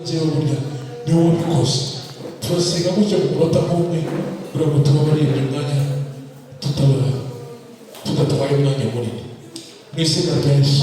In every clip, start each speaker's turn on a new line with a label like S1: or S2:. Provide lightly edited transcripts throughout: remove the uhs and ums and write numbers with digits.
S1: Jewe burya ni wowe ubikoze. Turasiga gutya mu munota nk'umwe kugira ngo tubabarire umwanya tudatwaye umwanya munini. Mu izina rya Yesu.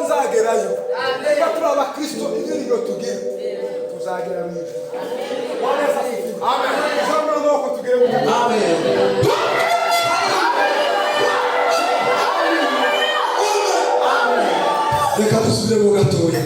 S2: nzagerayo. Niba turi abakristo ibyo tugira tuzagera mu ijuru. Amen. Jambo nuko tugere mu ijuru.
S3: Amen. Reka dusubire mu gatoya.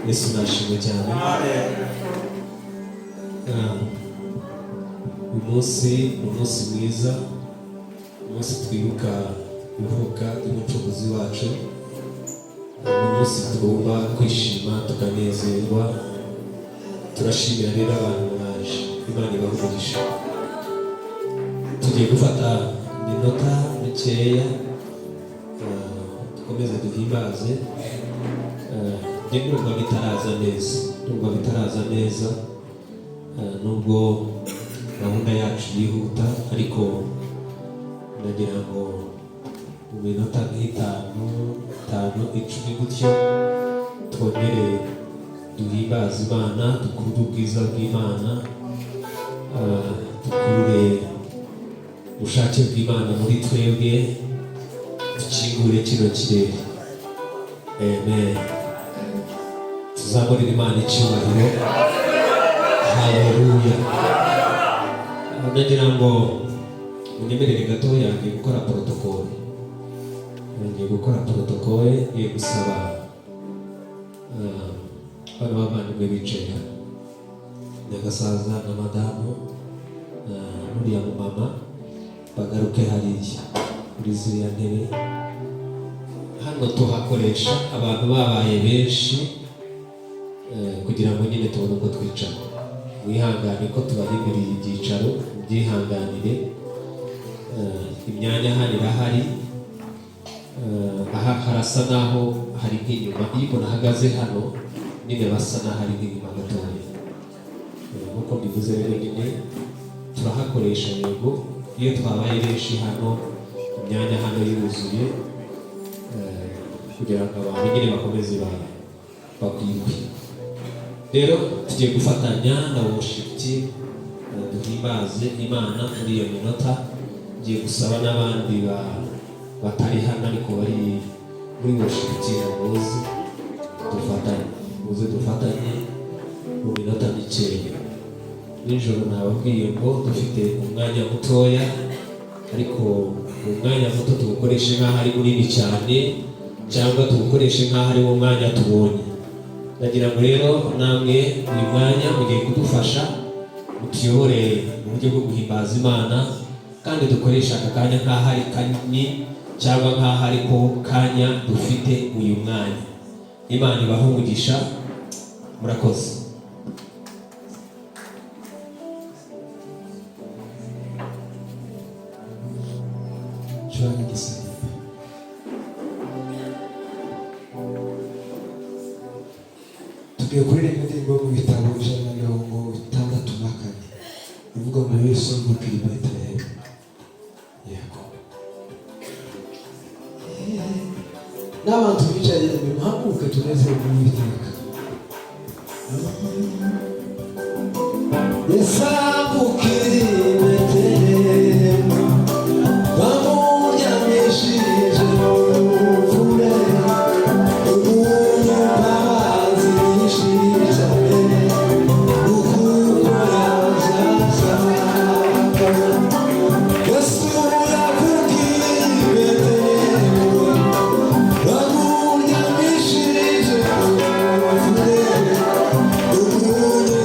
S3: Yesu nashimwe cyane. Uyu munsi mwiza, umunsi twibuka ivuka ry'umucunguzi wacu. Uyu munsi tugomba kwishima tukanezerwa. Turashimira rero abantu baje, Imana ibahe. Tugiye gufata iminota mikeya dukomeze duhimbaze. Ndumva bitaraza neza nubwo gahunda yacu yihuta, ariko ndagira ngo mu minota nk'itanu, 10 gutyo twongere duhimbaze Imana, dukurure ubwiza bw'Imana, dukurure ubushake bw'Imana muri twebwe, dukingure kino kirere. Amen. Tuzamurira Imana icyubahiro. Haleluya. Ndagira ngo munyemerere gatoya ngiye gukora protokole. Ngiye gusaba bano bavandimwe bicaye, nyagasaza na madamu n'uriya mumama bagaruke hariya kuri ziriya ntebe. Hano tuhakoresha abantu babaye benshi kugira ngo nyine tubone uko twicara. Mwihangane ko tubahinduriye ibyicaro, mubyihanganire. Imyanya hano irahari. Aha harasa naho hari nk'inyuma. Iyo umuntu ahagaze hano nyine basa naho hari nk'inyuma gatoya. Nk'uko mbivuze rero nyine turahakoresha yego. Iyo twabaye benshi hano, imyanya hano yuzuye, kugira ngo abantu nyine bakomeze bakwirwe. Rero tugiye gufatanya na worship team duhimbaze Imana muri iyo minota. Ngiye gusaba n'abandi batari hano ariko bari muri worship team dufatanye mu minota mikeya. Nijoro nababwiye ngo dufite umwanya mutoya, ariko umwanya muto tuwukoreshe nk'aho ari munini cyane, cyangwa tuwukoreshe nk'aho ari wo mwanya tubonye. Ndagira ngo rero namwe uyu mwanya mugiye kudufasha mutuyobore mu buryo bwo guhimbaza Imana, kandi dukoresha aka kanya nk'aho ari kanini cyangwa nk'aho ari ko kanya dufite uyu mwanya. Imana ibahe umugisha. Murakoze.
S4: ducuranga igisimba. Tugiye kuririmba indirimbo mu bitabo 164 ivuga ngo Yesu ngukiri Betelehemu. Yego. N'abantu bicaye muhaguruke tunezerwe mu Uwiteka. Yesu ngukiri Betelehemu, bamuryamishije mu mvure, umunyambabazi yishimye cyane, ukuboko yazasaka. Yesu yakubwiye Betelehemu, bamuryamishije mu mvure, umunyambabazi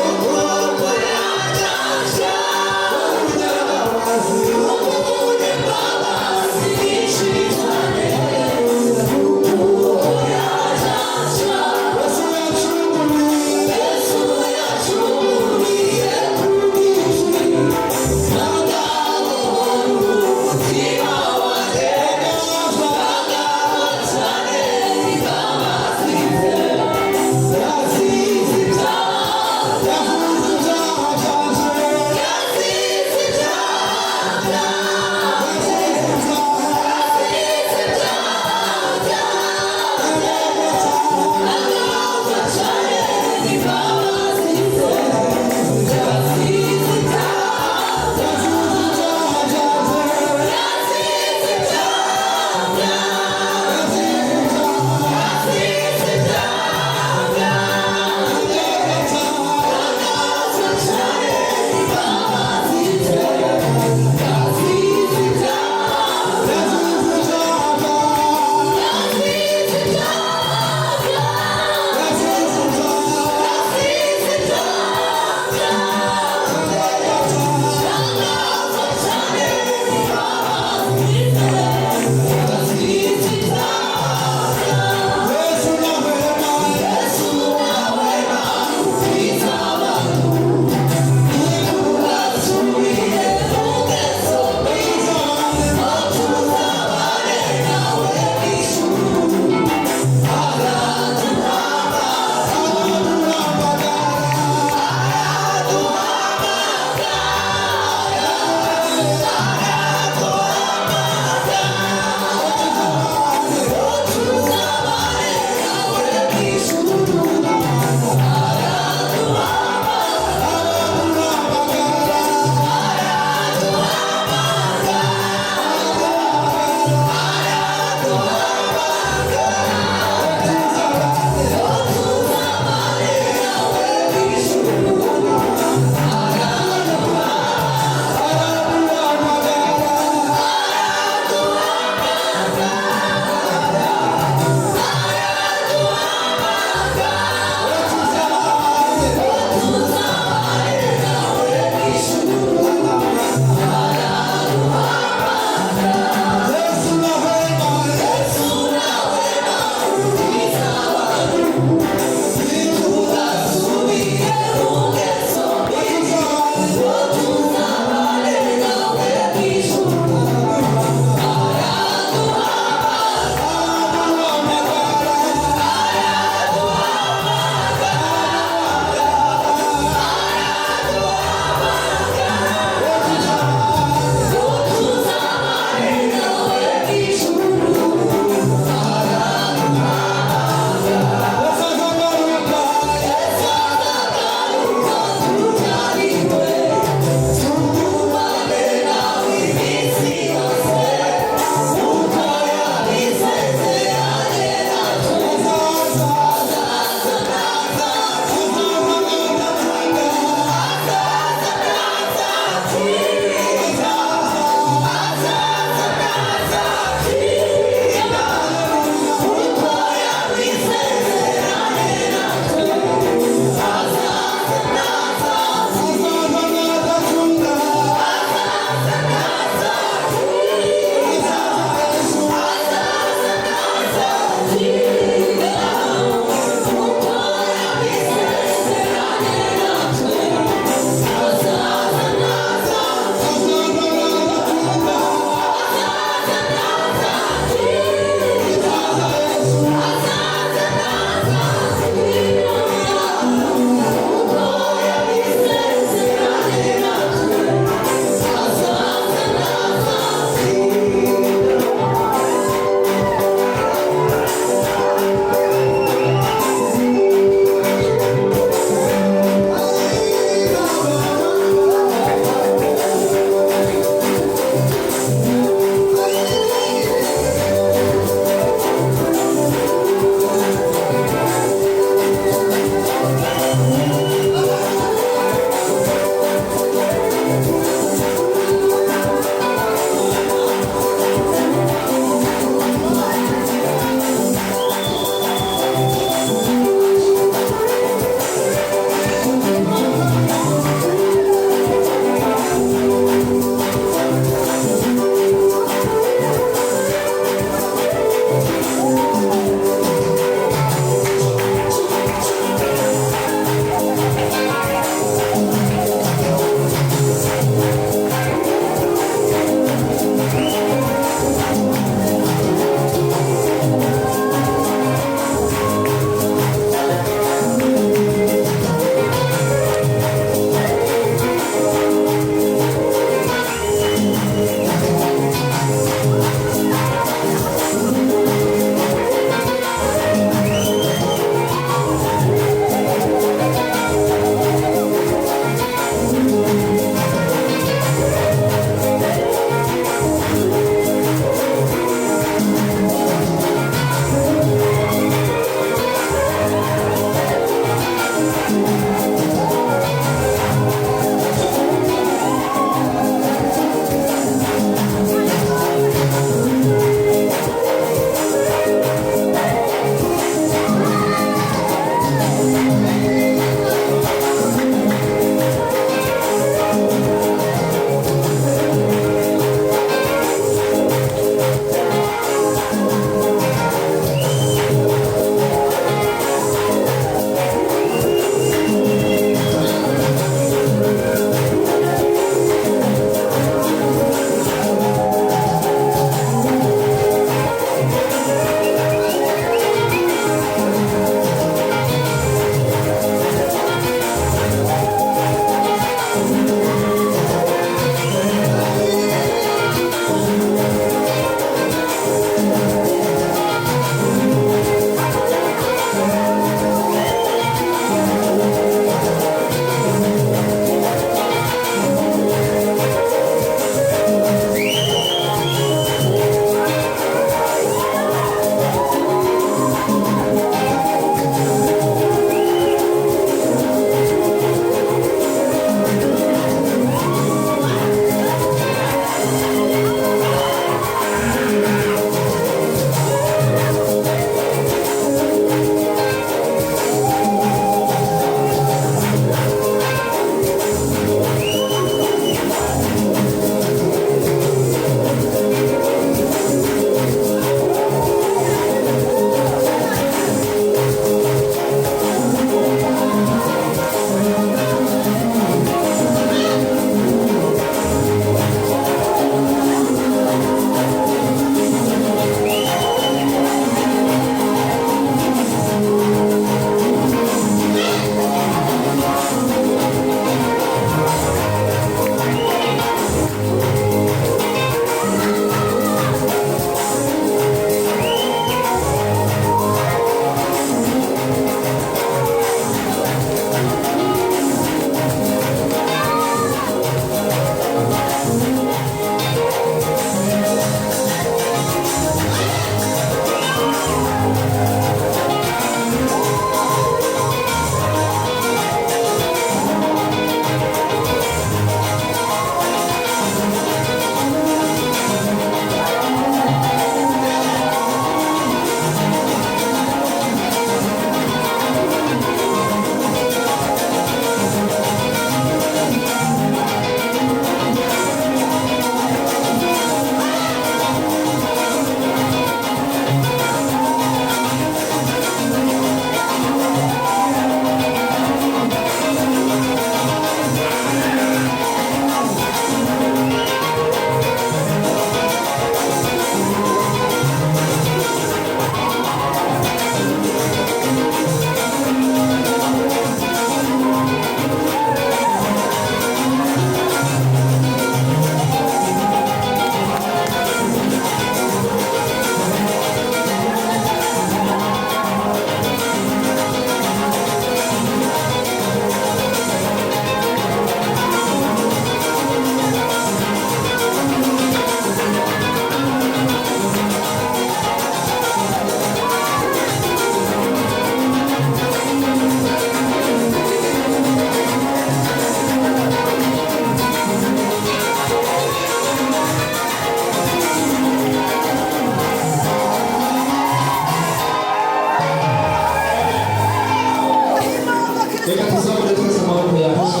S3: reka tuzamure twese amaboko yacu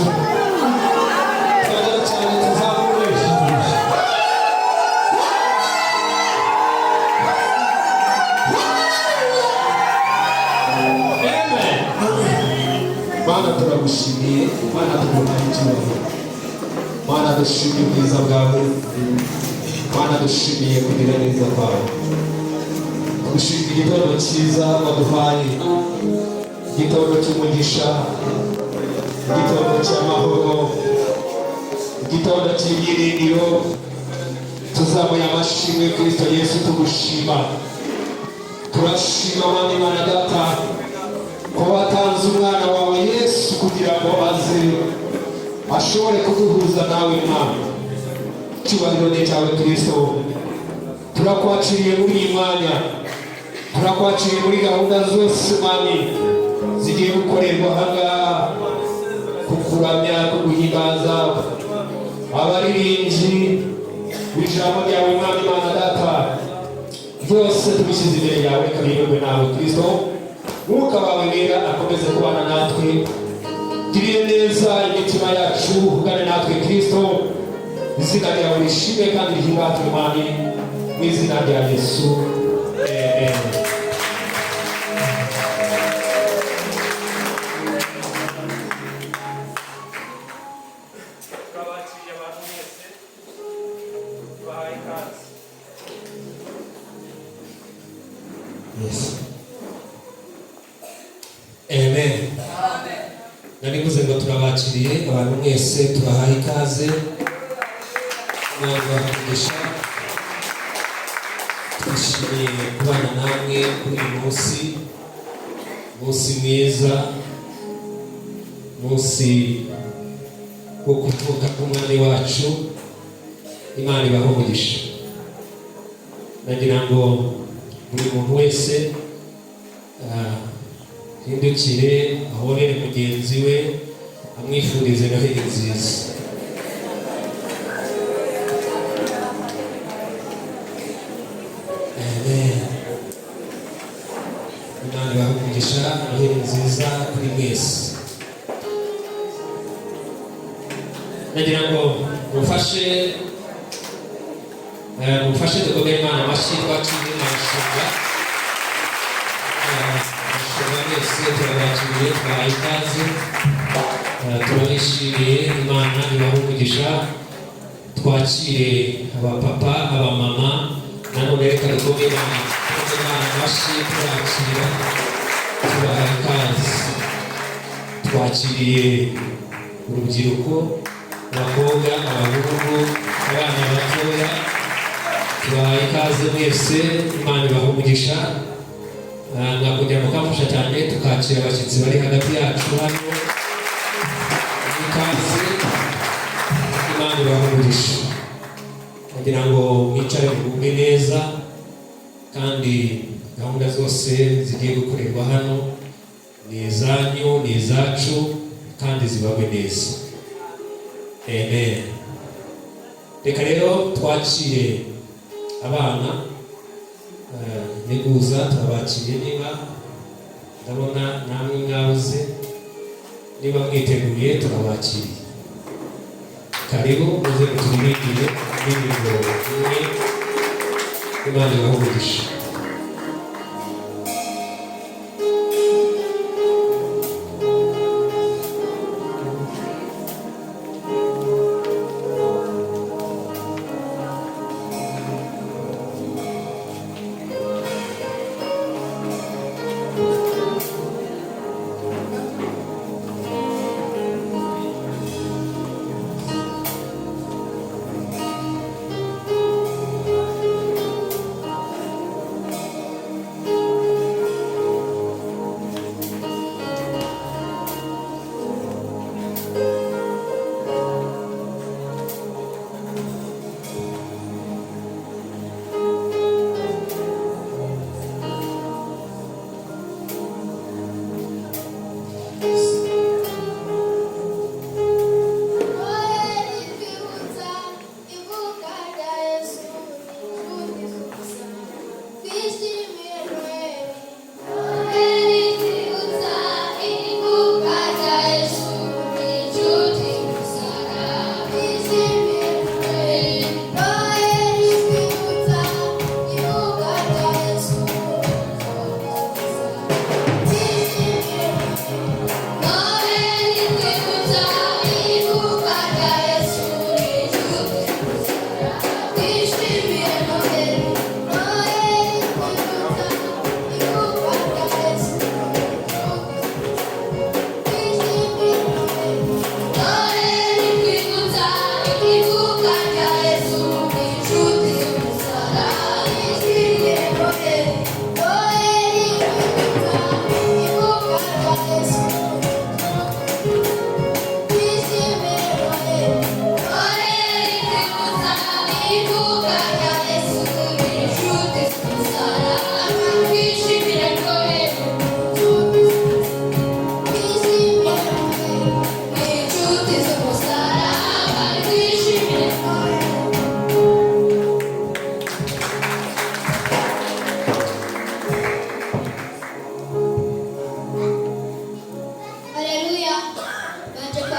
S3: twagera cyane tuzamure Mana turagushimiye Mana tuguhaye icyubahiro Mana dushimiye ubwiza bwawe Mana dushimiye kugira neza kwawe dushimiye igitondo cyiza waduhaye igitondo cy'umugisha igitondo cy'amahoro igitondo cy'ibyiringiro tuzamuye amashimwe Kristo Yesu tugushima turashima Mana Imana Data ko watanze umwana wawe Yesu kugira ngo aze ashobore kuduhuza nawe Mana cyubahiro ni cyawe Kristo turakwakiriye muri iyi mwanya turakwakiriye muri gahunda zose Mani zigiye gukorerwa ahangaha kukuramya kuguhimbaza abaririmbyi b'ijambo ryawe Mwami Imana Data byose tubishyize imbere yawe kabirwe nawe Kristo Mwuka wawe wera akomeze kubana natwe girire neza imitima yacu ugane natwe Kristo izina ryawe rishimwe kandi rihimbazwe Mwami mu izina rya Yesu amen.
S4: Yes.
S3: Amen. Narivuze ngo turabakiriye abantu mwese tubahaye ikaze n'abagisha twishimiye kubana namwe kuri uyu munsi mwiza munsi wo kuvuka k'umwami wacu Imana ibahe umugisha nagira ngo buri muntu wese hindukire ahorere mugenzi we amwifurize noheli nziza amen. Imana ibahe umugisha noheli nziza kuri mwese nagira ngo mufashe dukomere Imana amashyi twakiriye amashinga wese turabakiriye twahaye ikaze turabishimiye Imana ibahe umugisha twakire abapapa abamama nanone reka dukomere Imana amashyi turakira tubahaye ikaze twakiriye urubyiruko abakobwa abahungu abana batoya tubahaye ikaze mwese Imana ibahe umugisha mwakongera mukamfasha cyane tukakira abashyitsi bari hagati yacu hano ikaze Imana ibahe umugisha kugira ngo mwicare mugubwe neza kandi gahunda zose zigiye gukorerwa hano ni izanyu ni izacu kandi zibagwe neza amen. Reka rero twakire abana niguza turabakiriye niba ndabona namwe mwabuze niba mwiteguye turabakiriye karibu muze muturirimbire indirimbo imwe Imana ibahe umugisha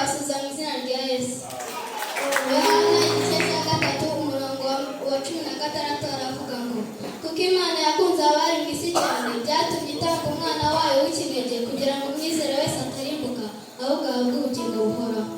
S5: ndabasubiza mu izina rya Yesu. Yohana igice cya 3 umurongo wa 16 aravuga ngo kuko Imana yakunze abari mu isi cyane byatumye itanga umwana wayo w'ikinege kugira ngo umwizere wese atarimbuka ahubwo ahabwe ubugingo buhoraho.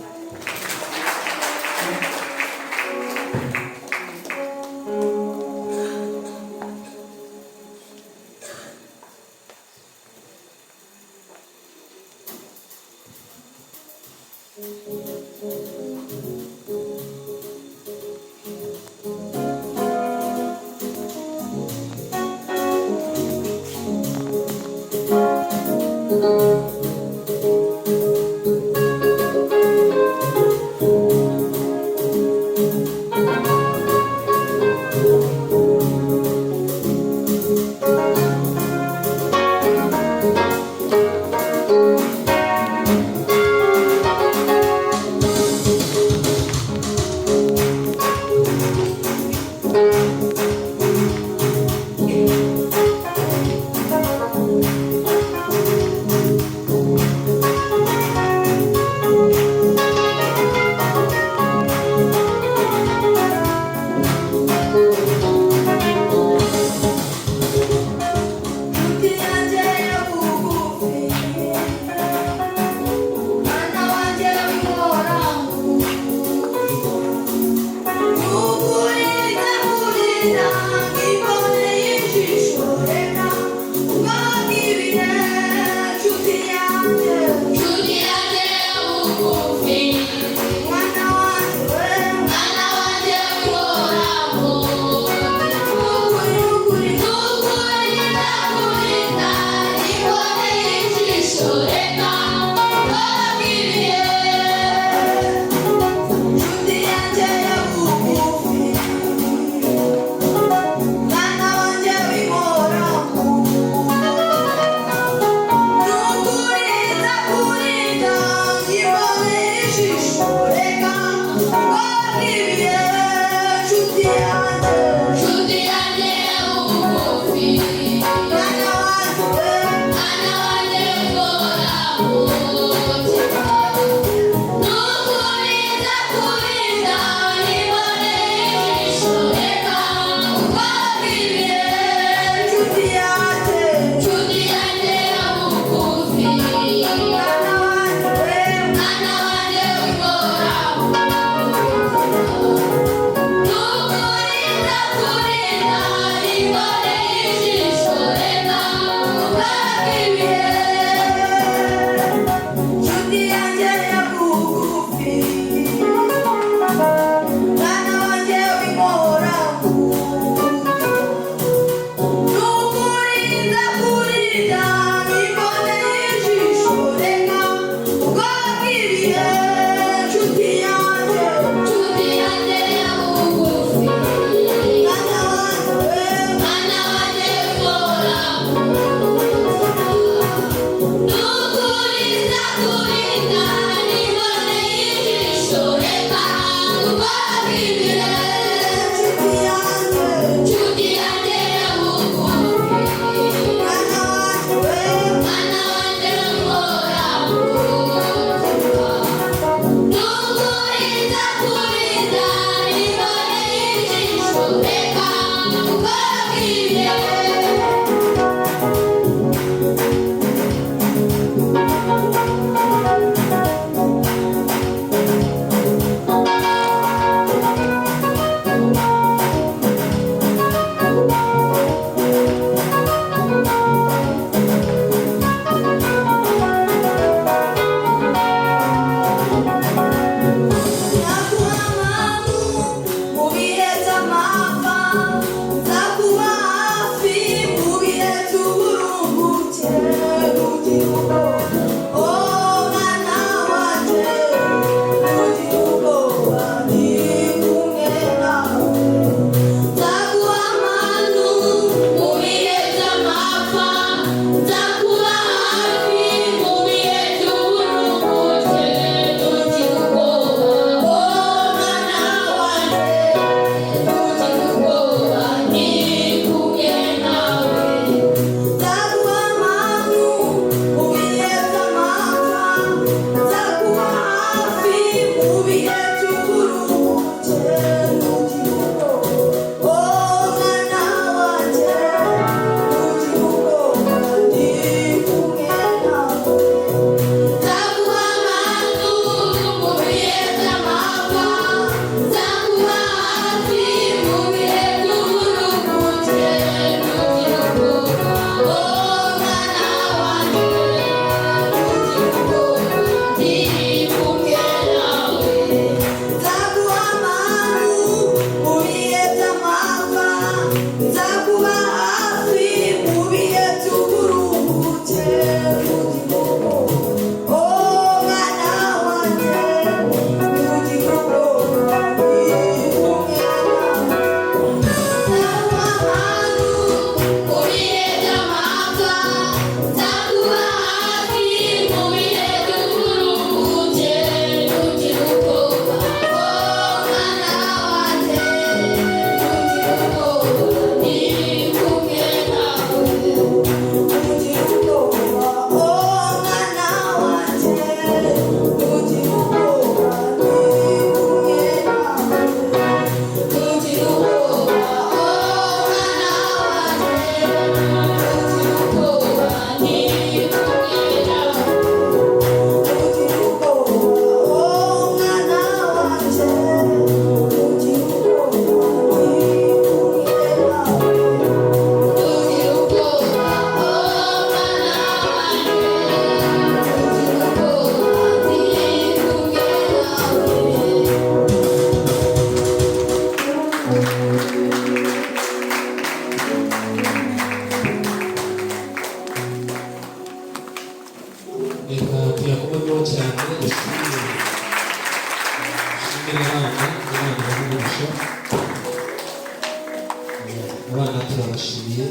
S3: abana turabashimiye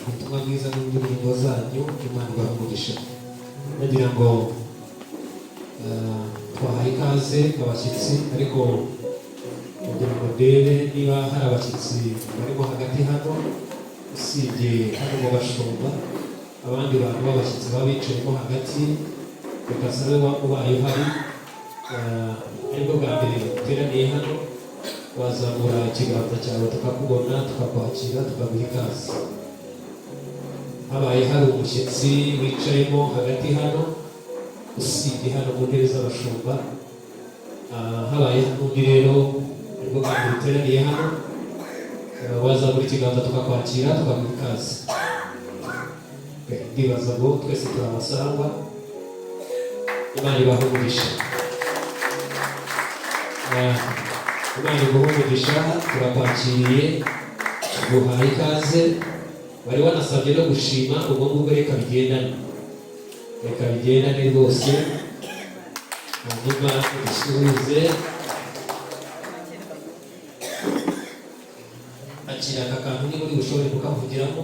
S3: ubutumwa bwiza n'ingingo zanyu. Imana ibahe umugisha. nagira ngo twahaye ikaze abashyitsi, ariko kugira ngo ndebe niba hari abashyitsi barimo hagati hano usibye hano mu bashumba, abandi bantu b'abashyitsi baba bicayemo hagati. Reka sabe ubaye uhari aribwo bwa mbere uteraniye hano, wazamura ikiganza cyawe tukakubona, tukakwakira, tukaguha ikaze. Habaye hari umushyitsi wicayemo hagati hano usibye hano mu ntebe z'abashumba, habaye n'undi rero aribwo bwa mbere uteraniye hano, wazamura ikiganza tukakwakira, tukaguha ikaze. Ndibaza ngo twese turabasangwa. Imana ibahe umugisha. Imana iguhe umugisha. Turakwakiriye, tuguhaye ikaze. Bari wanasabye no gushima, ubwo ngubwo reka bigendane, reka bigendane rwose. Hanyuma dusuhuze. Akira aka kantu niba uri bushobore kukavugiramo.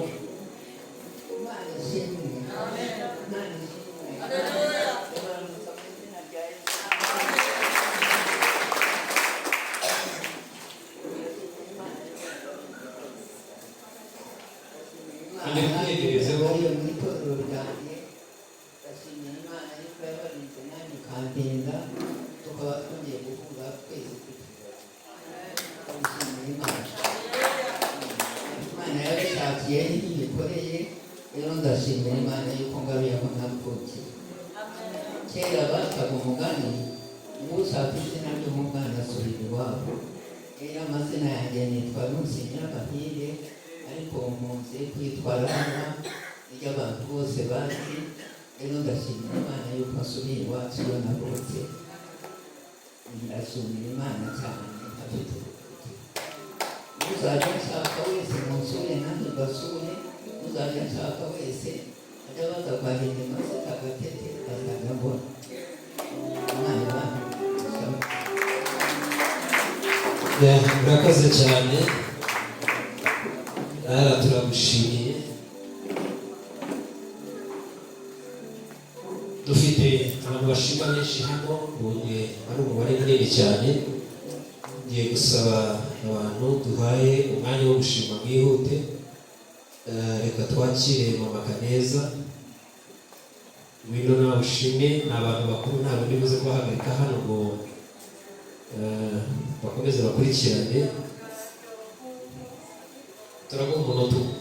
S6: Kera basaga umugani ushaka izina ry'umwana asubira iwabo. Rero amazina yanjye nitwa Nusinyira Gahire, ariko munsi kwitwa Rama iryo abantu bose bazi. Rero ndashimira Imana yuko asubiye iwacu iyo navutse. Ndashimira Imana cyane afite ubuvuzi. Uzajya nshaka wese munsure nanjye mbasure, uzajya nshaka wese ajya baza kwa Hindima se Kagatete azajya mbona.
S3: Murakoze cyane. Turagushimiye. Dufite abantu bashima benshi hano, ubonye ari umubare munini cyane. Ngiye gusaba abantu duhaye umwanya wo gushima mwihute. Reka twakire Mama Kaneza. Wino nawe ushime. Ni abantu bakuru, ntabwo ndibuze kubahagarika hano ngo bakomeze bakurikirane. Turaguha umunota umwe.